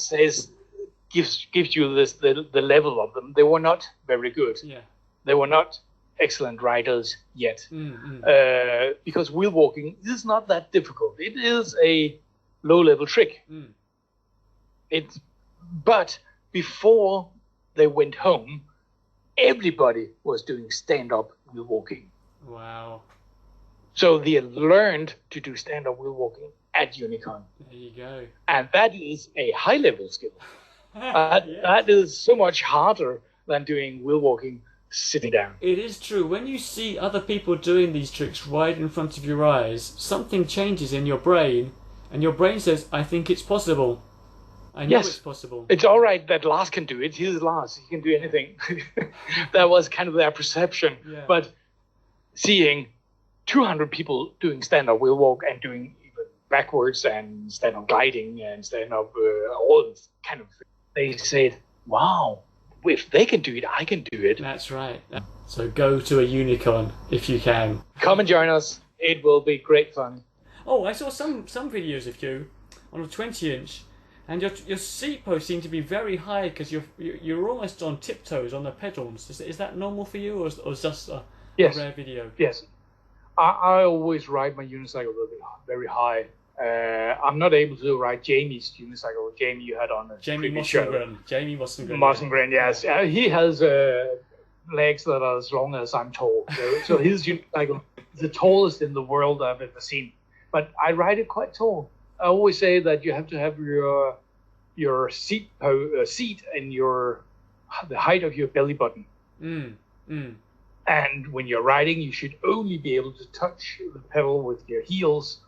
gives you the level of them. They were not very good. Yeah. They were not excellent riders yet, because wheel walking is not that difficult. It is a low-level trick. But before they went home, everybody was doing stand-up wheel walking. Wow. So they learned to do stand-up wheel walking at Unicon. There you go. And that is a high-level skill. That is so much harder than doing wheel walking sitting down. It is true. When you see other people doing these tricks right in front of your eyes, something changes in your brain, and your brain says, I think it's possible. I know it's possible. It's all right that Lars can do it. He's Lars. He can do anything. That was kind of their perception. Yeah. But seeing 200 people doing stand-up wheel walk and doing even backwards and stand-up gliding and stand-up all this kind of thing, they said, wow, if they can do it, I can do it. That's right. So go to a Unicon if you can. Come and join us. It will be great fun. Oh, I saw some videos of you on a 20-inch, and your seat posts seem to be very high because you're almost on tiptoes on the pedals. Is that normal for you, or is just a rare video? Yes. I always ride my unicycle a little bit very high. I'm not able to ride Jamie's unicycle. Jamie, you had on a previous show. Jamie Mossengren. Mossengren, yes. He has legs that are as long as I'm tall. So his unicycle is the tallest in the world I've ever seen. But I ride it quite tall. I always say that you have to have your seat in the height of your belly button. And when you're riding, you should only be able to touch the pedal with your heels,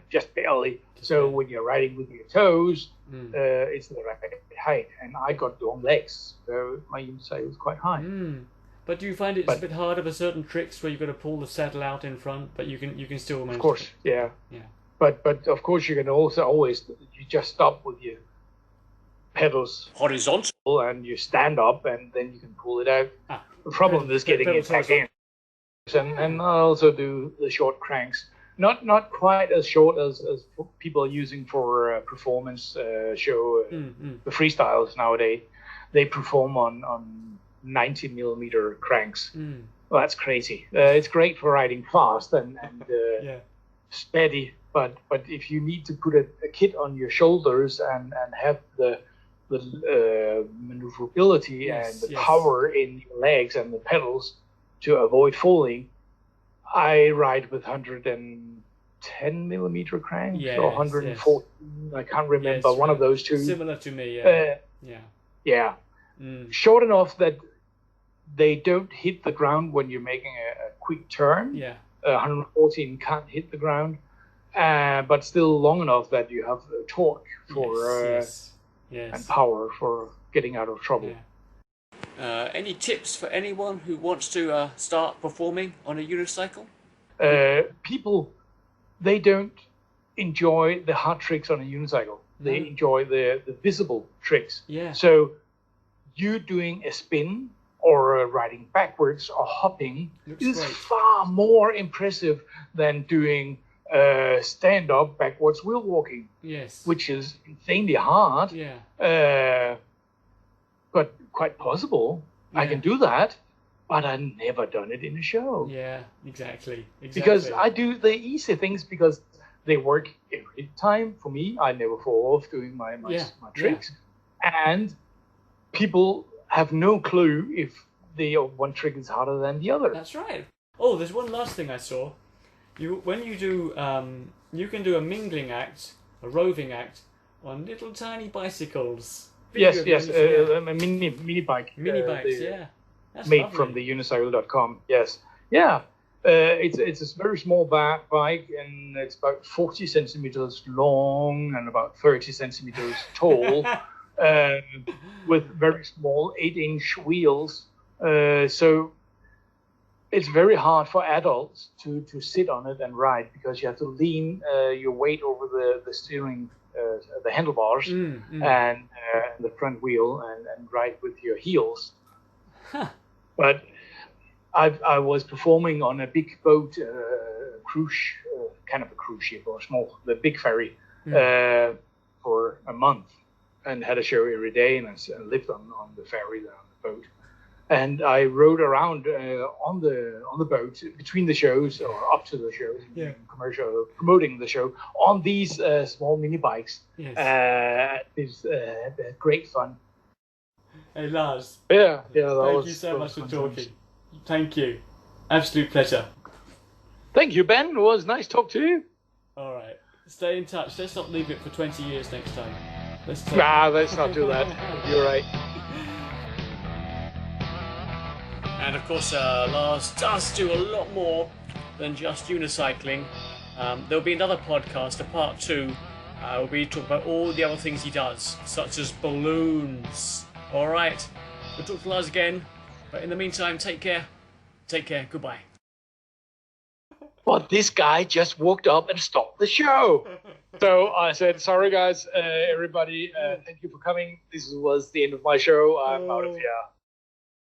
just barely. So when you're riding with your toes, it's the right height. And I got long legs, so my unicycle is quite high. But do you find it's a bit harder for certain tricks where you've got to pull the saddle out in front, but you can still manage? Of course, yeah. But of course you can also always just stop with your pedals horizontal and you stand up and then you can pull it out. The problem is getting it back in. And I also do the short cranks. Not quite as short as people are using for performance show. The freestyles nowadays, they perform on 90 millimeter cranks. Well, that's crazy. It's great for riding fast and steady, but if you need to put a kit on your shoulders and have the maneuverability and the power in your legs and the pedals to avoid falling, I ride with 110 millimeter cranks or 114. I can't remember, one of those two. Similar to me, Short enough that they don't hit the ground when you're making a quick turn. 114 can't hit the ground, but still long enough that you have torque for and power for getting out of trouble. Any tips for anyone who wants to start performing on a unicycle? People, they don't enjoy the hard tricks on a unicycle. They enjoy the visible tricks. So you doing a spin or riding backwards or hopping is far more impressive than doing stand up backwards wheel walking. Yes. Which is insanely hard. Yeah. But quite possible. Yeah. I can do that, but I've never done it in a show. Yeah, exactly. Because I do the easy things because they work every time for me. I never fall off doing my tricks. Yeah. And people have no clue if one trick is harder than the other. That's right. Oh, there's one last thing I saw. When you do, you can do a mingling act, a roving act, on little tiny bicycles. Yes, a mini bike. Mini bikes, yeah. That's made lovely. from the Unicyclist.com. Yes, yeah. It's a very small bike, and it's about 40 centimeters long and about 30 centimeters tall, with very small 8-inch wheels. So it's very hard for adults to sit on it and ride because you have to lean your weight over the steering, the handlebars, and the front wheel, and ride with your heels. Huh. But I was performing on a big boat, cruise, kind of a cruise ship or the big ferry, for a month, and had a show every day, and I lived on the ferry there on the boat. And I rode around on the boat between the shows or up to the shows, commercial promoting the show on these small mini bikes. Yes. It's great fun. Hey Lars. Yeah. Thank you so much for talking. Thank you. Absolute pleasure. Thank you, Ben. It was nice to talk to you. All right. Stay in touch. Let's not leave it for 20 years next time. Let's not do that. You're right. And of course, Lars does do a lot more than just unicycling. There'll be another podcast, a part 2. We'll be talking about all the other things he does, such as balloons. All right. We'll talk to Lars again. But in the meantime, take care. Take care. Goodbye. But this guy just walked up and stopped the show. So I said, sorry guys, everybody, thank you for coming. This was the end of my show. I'm out of here.